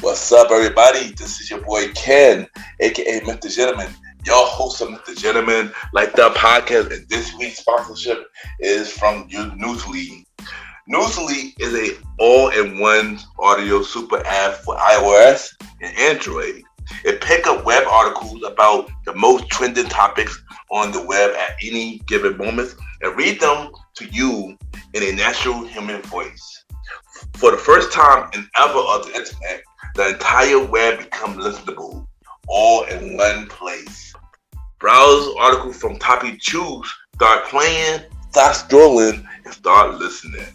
What's up, everybody? This is your boy Ken, aka Mr. Gentleman, your host of Mr. Gentleman Like That podcast. And this week's sponsorship is from Newsly. Newsly is a all-in-one audio super app for iOS and Android. It picks up web articles about the most trending topics on the web at any given moment and read them to you in a natural human voice. For the first time in ever on the internet, the entire web becomes listenable, all in one place. Browse articles from topic choose, start playing, start scrolling, and start listening.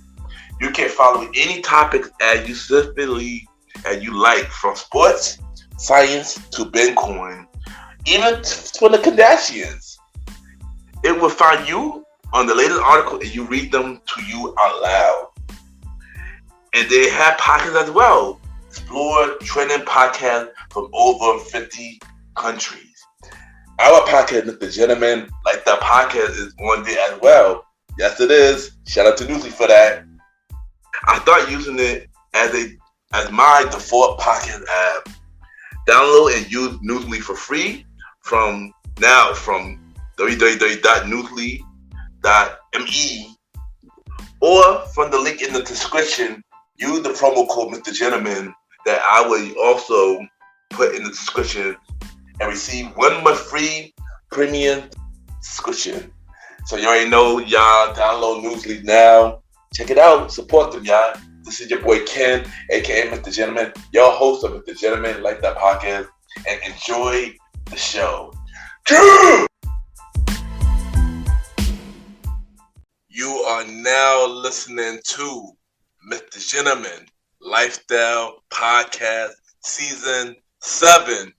You can follow any topic as you specifically as you like, from sports, science to Bitcoin, even for the Kardashians. It will find you on the latest article and you read them to you out loud. And they have podcasts as well. Explore trending podcasts from over 50 countries. Our podcast, Mr. Gentleman Like That podcast, is on there as well. Yes, it is. Shout out to Newsly for that. I started using it as my default podcast app. Download and use Newsly for free from www.newsly.me or from the link in the description. Use the promo code Mr. Gentleman that I will also put in the description and receive 1 month free premium subscription. So you already know, y'all, download Newsly now. Check it out. Support them, y'all. This is your boy Ken, aka Mr. Gentleman, your host of Mr. Gentleman Like That podcast, and enjoy the show. You are now listening to Mr. Gentleman Lifestyle Podcast Season 7.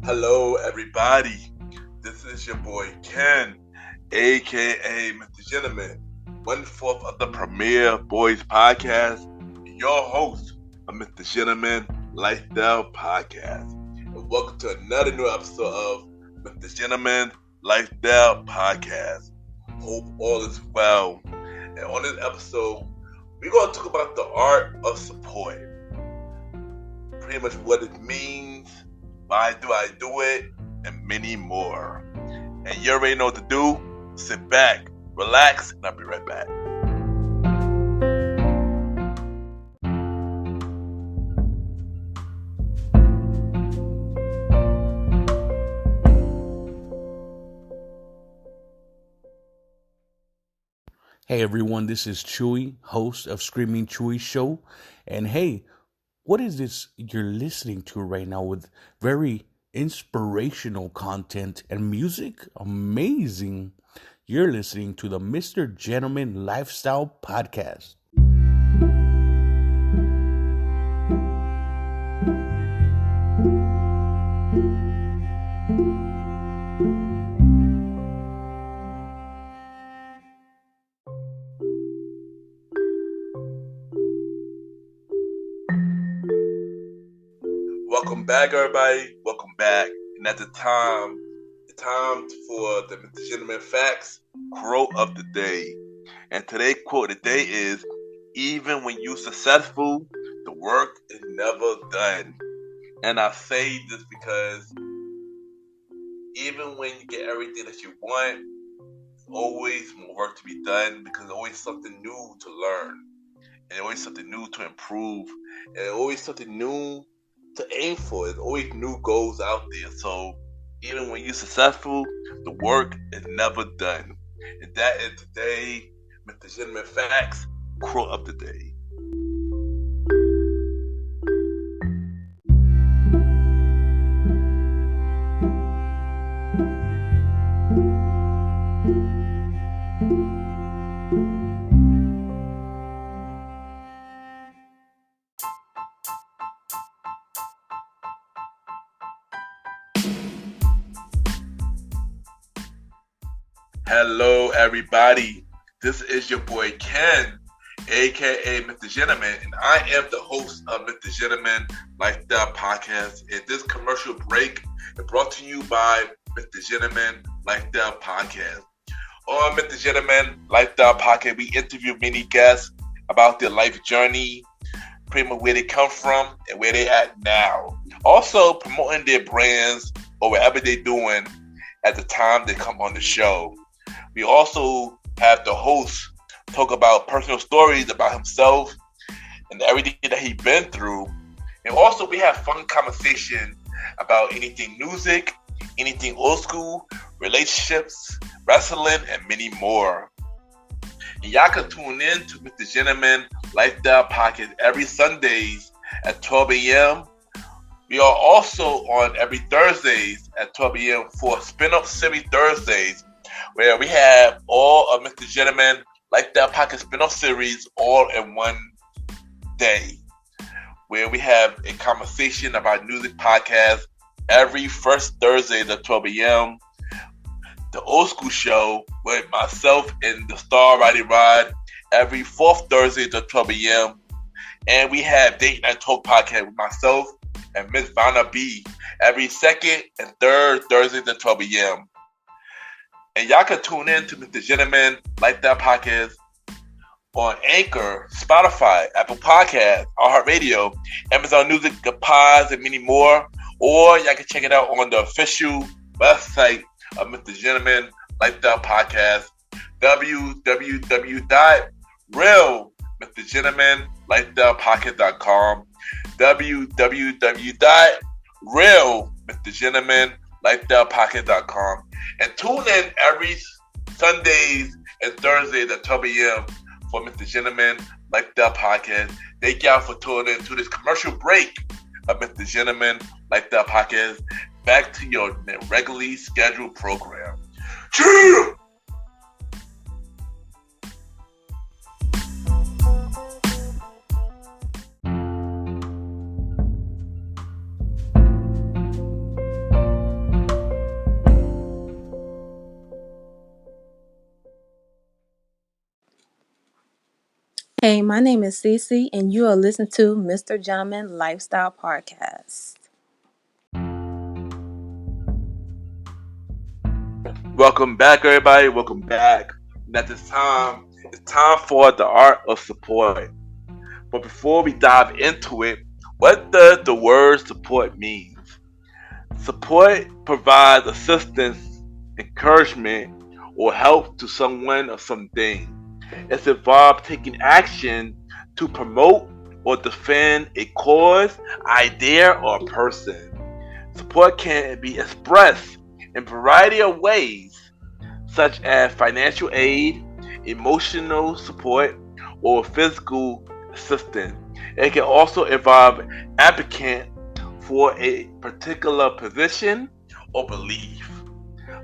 Hello, everybody. This is your boy Ken, aka Mr. Gentleman, 1/4 of the Premier Boys Podcast, your host of Mr. Gentleman Lifestyle Podcast. And welcome to another new episode of Mr. Gentleman Lifestyle Podcast. Hope all is well. And on this episode, we're going to talk about the art of support. Pretty much what it means, why do I do it, and many more. And you already know what to do. Sit back, relax, and I'll be right back. Hey everyone, this is Chewy, host of Screaming Chewy Show. And hey, what is this you're listening to right now with very inspirational content and music? Amazing. You're listening to the Mr. Gentleman Lifestyle Podcast. Welcome back, everybody. Welcome back. And at the time for the Mr. Gentleman Facts quote of the day. And today's quote of the day is, even when you're successful, the work is never done. And I say this because even when you get everything that you want, there's always more work to be done, because there's always something new to learn. And always something new to improve. And always something new to aim for. There's always new goals out there. So even when you're successful, the work is never done. And that is today, Mr. Gentleman Facts quote of the day. Hello, everybody. This is your boy Ken, aka Mr. Gentleman, and I am the host of Mr. Gentleman Lifestyle Podcast. And this commercial break is brought to you by Mr. Gentleman Lifestyle Podcast. On Mr. Gentleman Lifestyle Podcast, we interview many guests about their life journey, pretty much where they come from and where they at now. Also promoting their brands or whatever they're doing at the time they come on the show. We also have the host talk about personal stories about himself and everything that he's been through. And also we have fun conversation about anything music, anything old school, relationships, wrestling, and many more. And y'all can tune in to Mr. Gentleman Lifestyle Podcast every Sundays at 12 a.m. We are also on every Thursdays at 12 a.m. for Spin-Off Series Thursdays, where we have all of Mr. Gentleman Lifestyle Podcast spin-off series all in one day, where we have a conversation about music podcast every first Thursday at 12 a.m. The Old School Show with myself and the Star Roddy Rod every fourth Thursday at 12 a.m. And we have Date Night Talk Podcast with myself and Miss Vanna B every second and third Thursday at 12 a.m. And y'all can tune in to Mr. Gentleman Lifestyle Podcast on Anchor, Spotify, Apple Podcasts, iHeartRadio, Amazon Music, the Pods, and many more. Or y'all can check it out on the official website of Mr. Gentleman Lifestyle Podcast, www.realmrgentlemanlifestylepodcast.com, www.realmrgentlemanlifestylepodcast.com, and tune in every Sundays and Thursdays at 12 a.m. for Mr. Gentleman Lifestyle Podcast. Thank y'all for tuning in to this commercial break of Mr. Gentleman Lifestyle Podcast. Back to your regularly scheduled program. Cheers! Hey, my name is Cece, and you are listening to Mr. Gentleman Lifestyle Podcast. Welcome back, everybody. Welcome back. And at this time, it's time for the art of support. But before we dive into it, what does the word support mean? Support provides assistance, encouragement, or help to someone or something. It's involved taking action to promote or defend a cause, idea, or person. Support can be expressed in a variety of ways, such as financial aid, emotional support, or physical assistance. It can also involve advocating for a particular position or belief.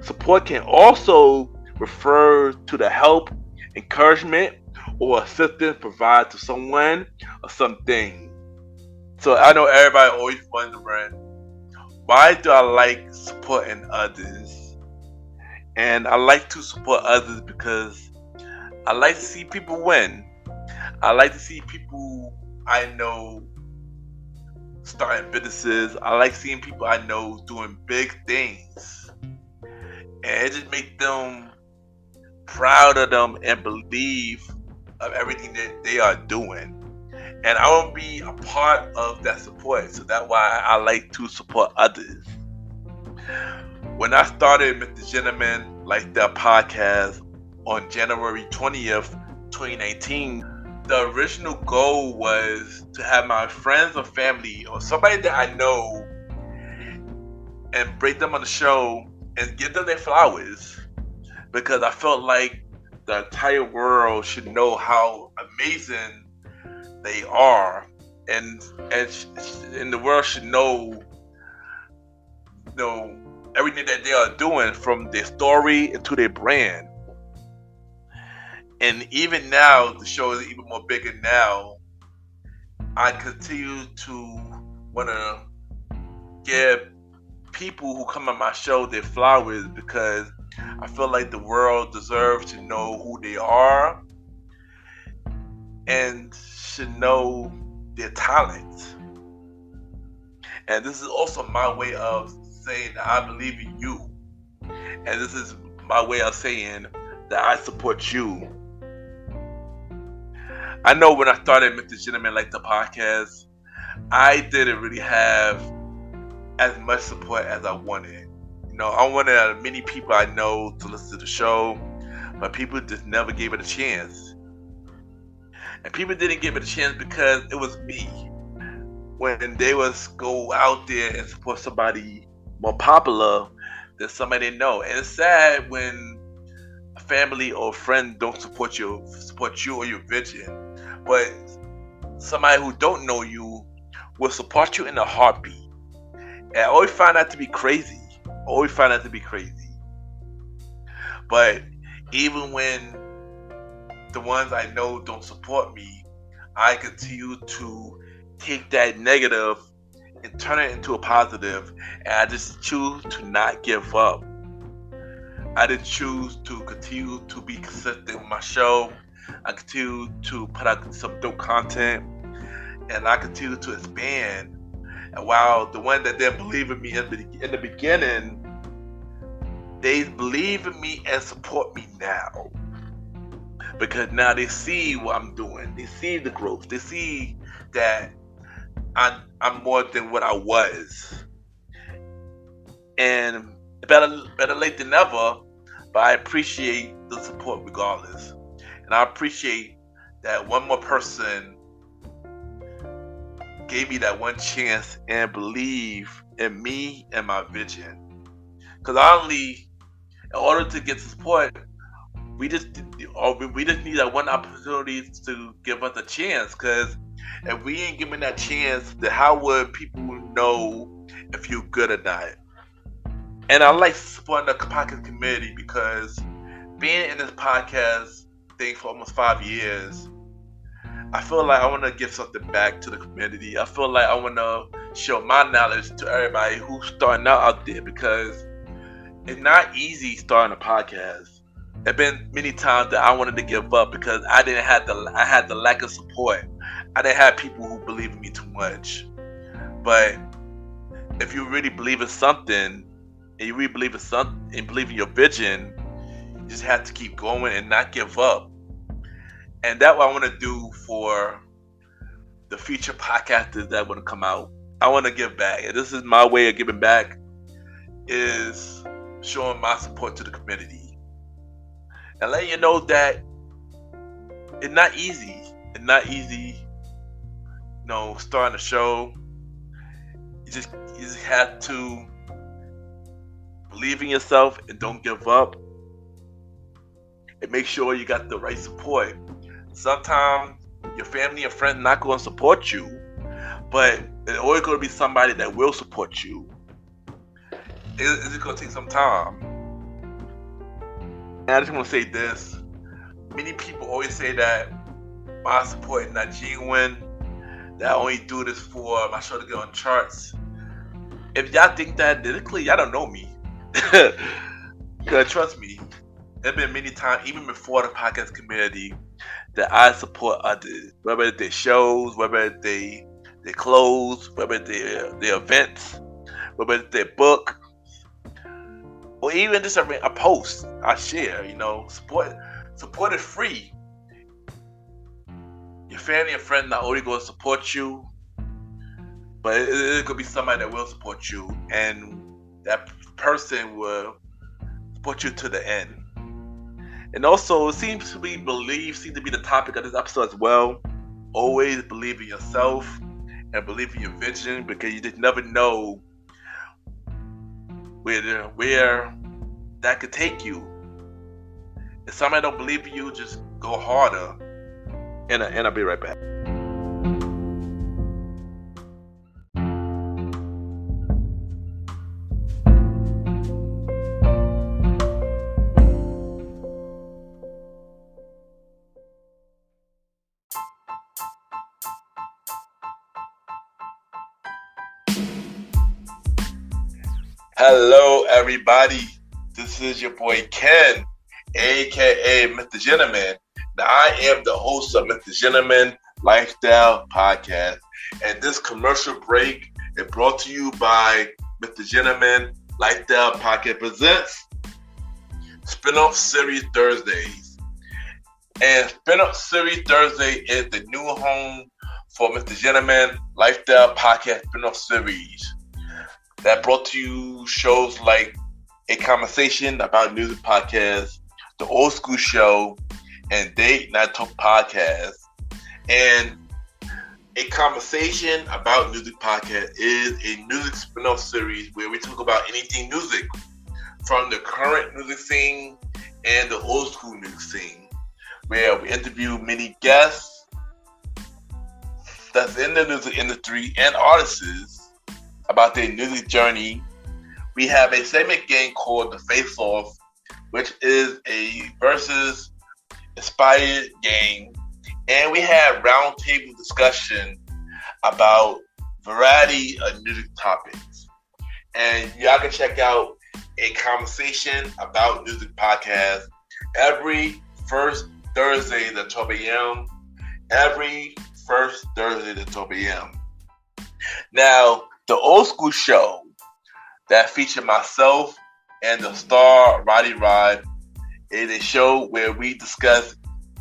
Support can also refer to the help, encouragement, or assistance provided to someone or something. So I know everybody always wondering, why do I like supporting others? And I like to support others because I like to see people win. I like to see people I know starting businesses. I like seeing people I know doing big things. And it just makes them proud of them and believe of everything that they are doing. And I want to be a part of that support. So that's why I like to support others. When I started Mr. Gentleman Lifestyle Podcast on January 20th, 2019, the original goal was to have my friends or family or somebody that I know and bring them on the show and give them their flowers, because I felt like the entire world should know how amazing they are, and the world should know everything that they are doing, from their story into their brand. And even now, the show is even more bigger now. I continue to want to give people who come on my show their flowers, because I feel like the world deserves to know who they are and should know their talents. And this is also my way of saying that I believe in you. And this is my way of saying that I support you. I know when I started Mr. Gentleman Like the podcast, I didn't really have as much support as I wanted. I wanted many people I know to listen to the show, but people just never gave it a chance. And people didn't give it a chance because it was me. When they was go out there and support somebody more popular than somebody they know. And it's sad when a family or a friend don't support you or your vision. But somebody who don't know you will support you in a heartbeat. And I always find that to be crazy. But even when the ones I know don't support me, I continue to take that negative and turn it into a positive. And I just choose to not give up. I just choose to continue to be consistent with my show. I continue to put out some dope content, and I continue to expand. And while the one that didn't believe in me in the beginning, they believe in me and support me now. Because now they see what I'm doing. They see the growth. They see that I'm more than what I was. And better late than never, but I appreciate the support regardless. And I appreciate that one more person gave me that one chance and believe in me and my vision. Because in order to get support, we just need that one opportunity to give us a chance. Because if we ain't given that chance, then how would people know if you're good or not? And I like supporting the podcast community because being in this podcast thing for almost 5 years, I feel like I want to give something back to the community. I feel like I want to show my knowledge to everybody who's starting out there, because it's not easy starting a podcast. There've been many times that I wanted to give up because I had the lack of support. I didn't have people who believe in me too much. But if you really believe in something, and you really believe in something and believe in your vision, you just have to keep going and not give up. And that's what I want to do for the future podcasters that want to come out. I want to give back. And this is my way of giving back, is showing my support to the community. And letting you know that it's not easy. It's not easy, starting a show. You just have to believe in yourself and don't give up. And make sure you got the right support. Sometimes your family and friends not going to support you, but there's always going to be somebody that will support you. It's going to take some time. And I just want to say this. Many people always say that my support is not genuine, that I only do this for my show to get on charts. If y'all think that, then clearly y'all don't know me. Because trust me, there have been many times, even before the podcast community, that I support others, whether it's their shows, whether it's their clothes, whether it's their events, whether it's their book, or even just a post I share. Support is free. Your family and friends not only going to support you, but it could be somebody that will support you, and that person will support you to the end. And also, it seems to be the topic of this episode as well. Always believe in yourself and believe in your vision, because you just never know where that could take you. If somebody don't believe in you, just go harder. And I'll be right back. Hello, everybody. This is your boy Ken, aka Mr. Gentleman. Now, I am the host of Mr. Gentleman Lifestyle Podcast, and this commercial break is brought to you by Mr. Gentleman Lifestyle Podcast presents Spinoff Series Thursdays. And Spinoff Series Thursday is the new home for Mr. Gentleman Lifestyle Podcast Spinoff Series that brought to you shows like A Conversation About Music Podcast, The Old School Show, and Date Night Talk Podcast. And A Conversation About Music Podcast is a music spin-off series where we talk about anything music, from the current music scene and the old school music scene, where we interview many guests that's in the music industry and artists about their music journey. We have a segment game called The Face Off, which is a versus inspired game. And we have roundtable discussion about variety of music topics. And y'all can check out A Conversation About Music Podcast every first Thursday at 12 a.m. Every first Thursday at 12 a.m. Now, the Old School Show that featured myself and the star Roddy Rod is a show where we discuss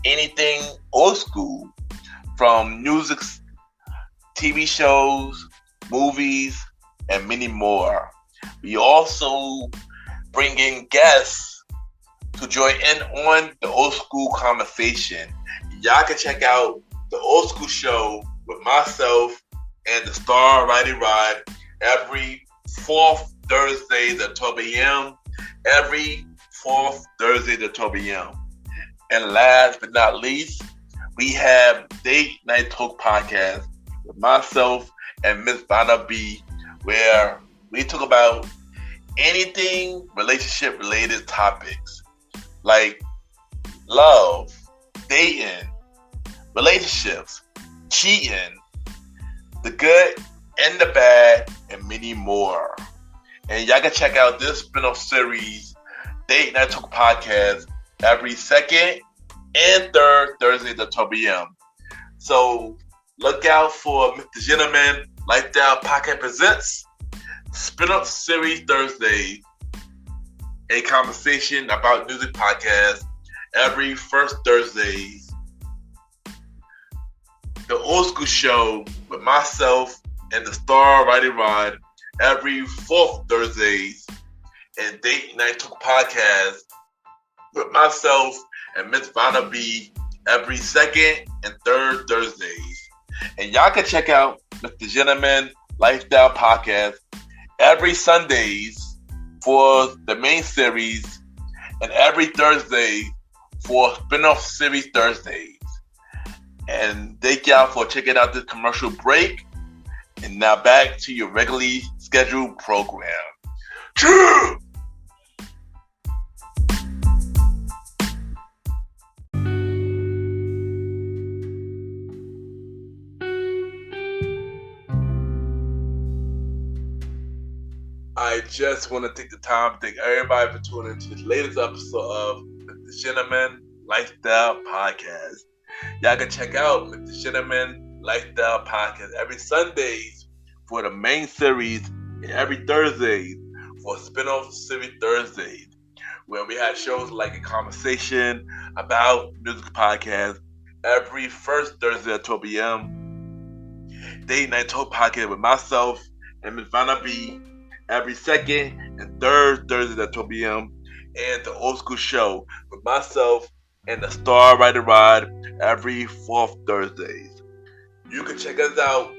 anything old school, from music, TV shows, movies, and many more. We also bring in guests to join in on the old school conversation. Y'all can check out the Old School Show with myself and the star Roddy Rod every fourth Thursday at 12 a.m. Every fourth Thursday at 12 a.m. And last but not least, we have Date Night Talk Podcast with myself and Miss Vanna B, where we talk about anything relationship related topics like love, dating, relationships, cheating, the good and the bad, and many more. And y'all can check out this spin-off series, Date Night Talk Podcast, every second and third Thursday at 12 p.m. So look out for Mr. Gentleman Lifestyle Podcast Presents Spin-Up Series Thursday, A Conversation About Music Podcast every first Thursdays. The Old School Show with myself and the star Roddy Rod every fourth Thursdays, and Date Night Talk Podcast with myself and Miss Vanna B every second and third Thursdays. And y'all can check out Mr. Gentleman Lifestyle Podcast every Sundays for the main series and every Thursday for spin-off series Thursdays. And thank y'all for checking out this commercial break. And now back to your regularly scheduled program. True! I just want to take the time to thank everybody for tuning into this latest episode of the Gentleman Lifestyle Podcast. Y'all can check out Mr. Gentleman Lifestyle Podcast every Sundays for the main series and every Thursday for spin-off series Thursdays, where we have shows like A Conversation About Music Podcast every first Thursday at 12 p.m. Date Night Talk Podcast with myself and Ms. Vanna B every second and third Thursday at 12 p.m. and the Old School Show with myself and the star Roddy Rod every fourth Thursdays. You can check us out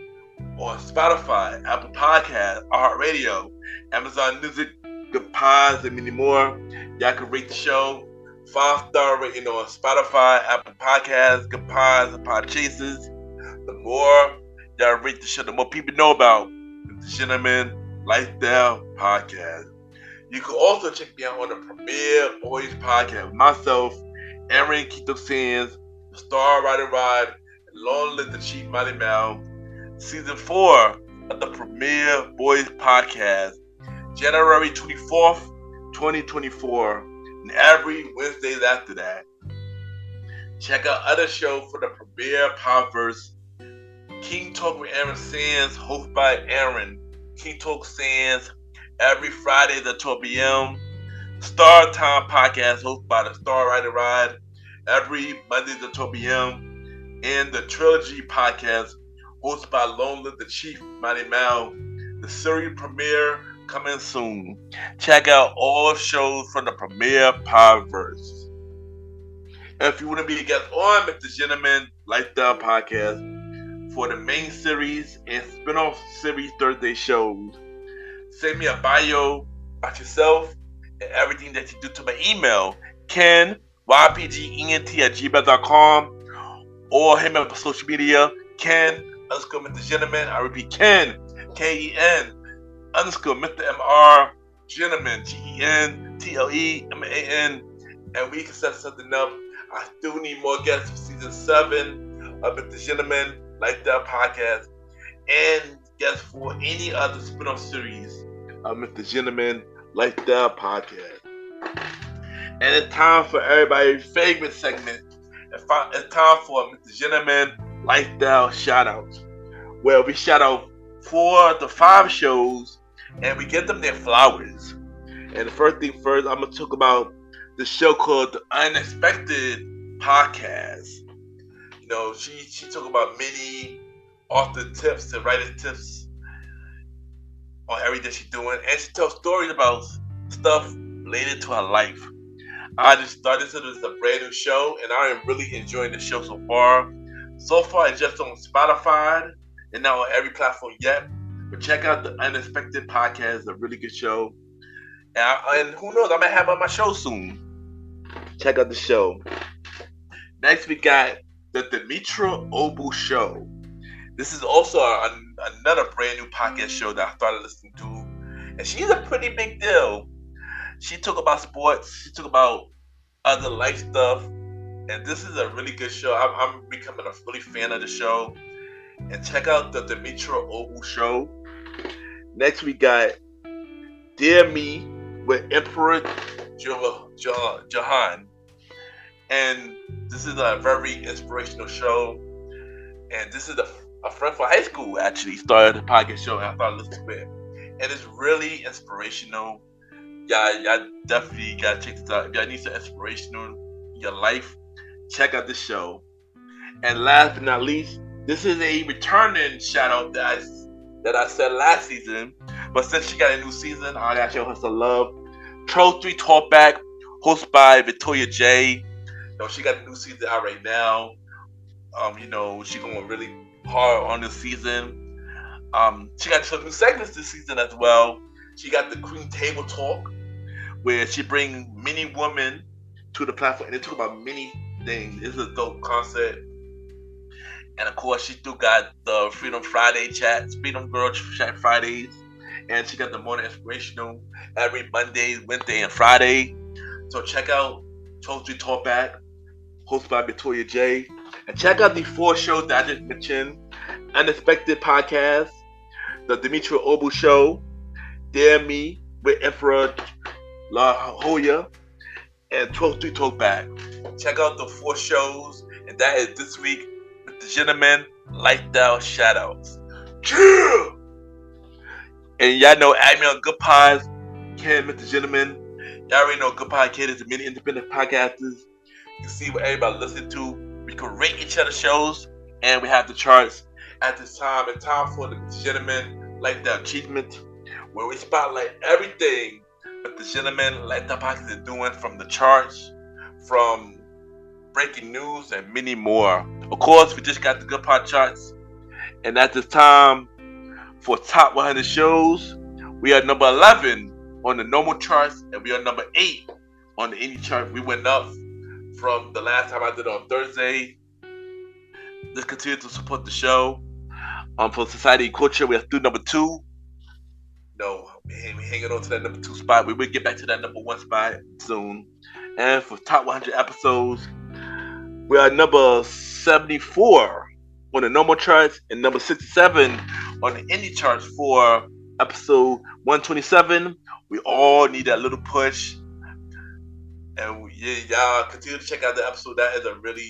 on Spotify, Apple Podcasts, iHeartRadio, Amazon Music, Good Pods, and many more. Y'all can rate the show 5-star rating on Spotify, Apple Podcasts, Good Pods, and Podchasers. The more y'all rate the show, the more people know about the Gentleman Lifestyle Podcast. You can also check me out on the Premier Boys Podcast with myself, Aaron Keto Sands, the star Roddy Rod, and Long Live the Chief Mighty Mal. Season 4 of the Premier Boys Podcast, January 24th, 2024, and every Wednesdays after that. Check out other shows for the Premier Podverse, King Talk with Aaron Sands, hosted by Aaron, King Talk Sands, every Friday at 12 p.m. Star Time podcast hosted by the Star Rider Ride every Monday to 12 p.m. And the Trilogy podcast hosted by Lonely the Chief Mighty Mal. The series premiere coming soon. Check out all shows from the premiere Podverse. If you want to be a guest on Mr. Gentleman Lifestyle Podcast for the main series and spin-off series Thursday shows, send me a bio about yourself and everything that you do to my email, Ken, ypgent@gmail.com, or hit me up on social media, Ken _ Mr. Gentleman. I repeat, Ken, Ken _ Mr. Mr. Gentleman, GENTLEMAN, and we can set something up. I still need more guests for season 7 of Mr. Gentleman Lifestyle Podcast, and guests for any other spin-off series of Mr. Gentleman Lifestyle Podcast. And it's time for everybody's favorite segment. It's time for Mr. Gentleman Lifestyle Shoutouts, where we shout out 4 to 5 shows and we give them their flowers. And the first thing first, I'm gonna talk about the show called The Unexpected Podcast. You know, she talk about many author tips and writer tips on everything she's doing, and she tells stories about stuff related to her life. I just started this as a brand new show, and I am really enjoying the show so far. So far, it's just on Spotify and not on every platform yet. But check out The Unexpected Podcast. It's a really good show. And who knows, I might have on my show soon. Check out the show. Next, we got the Demetra Obu Show. This is also another brand new podcast show that I started listening to. And she's a pretty big deal. She talk about sports. She talk about other life stuff. And this is a really good show. I'm becoming a really fan of the show. And check out the Demetra Obu Show. Next, we got Dear Me with Emperor Jahan. And this is a very inspirational show. And this is a friend from high school actually started the podcast show, and I started listening to it. And it's really inspirational. Y'all definitely gotta check this out. If y'all need some inspiration in your life, check out this show. And last but not least, this is a returning shout out that I said last season. But since she got a new season, I gotta show her some love. Troll 3 Talkback, hosted by Victoria J. You know, she got a new season out right now. You know, she going really hard on this season. She got some new segments this season as well. She got the Queen Table Talk, where she bring many women to the platform and they talk about many things. It's a dope concept. And of course, she still got the Freedom Friday chats, Freedom Girl Chat Fridays, and she got the Morning Inspirational every Monday, Wednesday, and Friday. So check out Totally Talk Back, hosted by Victoria J. And check out the 4 shows that I just mentioned: Unexpected Podcast, the Demetra Obu Show, Dare Me with Emperor La Hoya, and 12 Talk Back. Check out the 4 shows, and that is this week with the Gentleman Lifestyle Shoutouts. Yeah! And y'all know, add me on Good Pods, Ken, Mr. Gentleman. Y'all already know Good Pod caters to many independent podcasters. You can see what everybody listens to. We can rate each other's shows, and we have the charts at this time. It's time for the Gentleman Lifestyle Achievement, where we spotlight everything that the Gentleman Lifestyle Podcast is doing, from the charts, from breaking news, and many more. Of course, we just got the Good Pod charts, and at this time, for top 100 shows, we are number 11 on the normal charts, and we are number 8 on the indie chart. We went up from the last time I did it on Thursday. Let's continue to support the show. For Society and Culture, we are still number 2. No, we hanging on to that number 2 spot. We will get back to that number 1 spot soon. And for top 100 episodes, we are number 74 on the normal charts and number 67 on the indie charts for episode 127. We all need that little push. And y'all continue to check out the episode. That is a really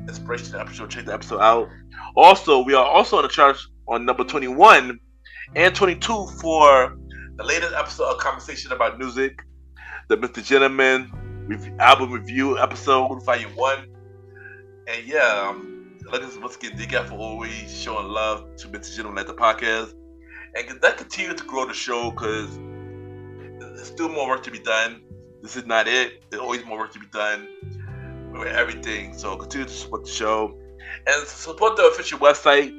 inspirational episode. Check the episode out. Also, we are also on the charts on number 21 and 22 for the latest episode of Conversation About Music. the Mr. Gentleman album review episode, Volume 1. And yeah, let's get Dick out for always showing love to Mr. Gentleman at the podcast. And that continue to grow the show because there's still more work to be done. This is not it. There's always more work to be done with everything. So continue to support the show. And support the official website,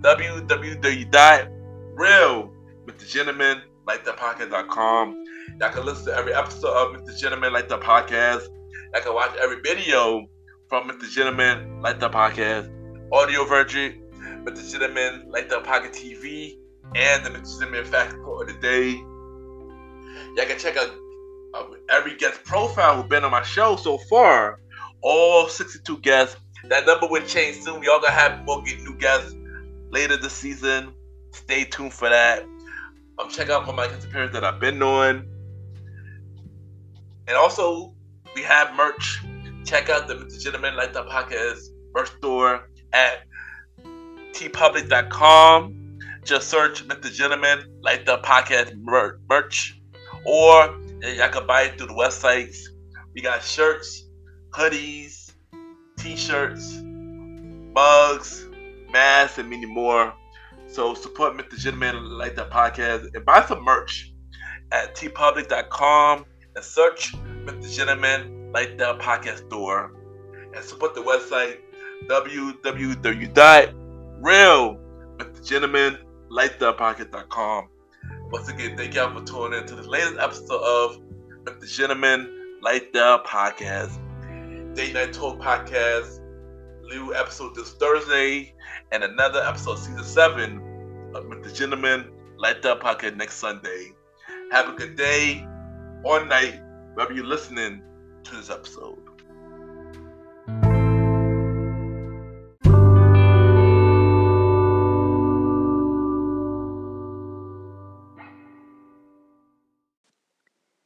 www.realmrgentlemanlikethatpodcast.com. Y'all can listen to every episode of Mr. Gentleman Like That Podcast. Y'all can watch every video from Mr. Gentleman Like That Podcast, audio version, Mr. Gentleman Like That Podcast TV, and the Mr. Gentleman Fact Quote of the Day. Y'all can check out every guest profile who's been on my show so far. All 62 guests. That number will change soon. We all gonna have more new guests later this season. Stay tuned for that. Check out my guest appearances that I've been on. And also, we have merch. Check out the Mr. Gentleman Like That Podcast merch store at tpublic.com. Just search Mr. Gentleman Like That Podcast merch. Or y'all can buy it through the websites. We got shirts, hoodies, t-shirts, mugs, masks, and many more. So support Mr. Gentleman Like That Podcast and buy some merch at tpublic.com and search Mr. Gentleman Like That Podcast store. And support the website www.realmrgentlemanlikethatpodcast.com. Once again, thank y'all for tuning in to the latest episode of Mr. Gentleman Like That Podcast. Date Night Talk Podcast, new episode this Thursday, and another episode, season 7 of Mr. Gentleman Like That Podcast next Sunday. Have a good day or night, wherever you're listening to this episode.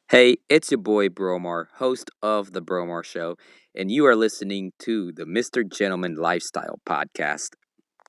Hey, it's your boy Bromar, host of The Bromar Show, and you are listening to the Mr. Gentleman Lifestyle Podcast.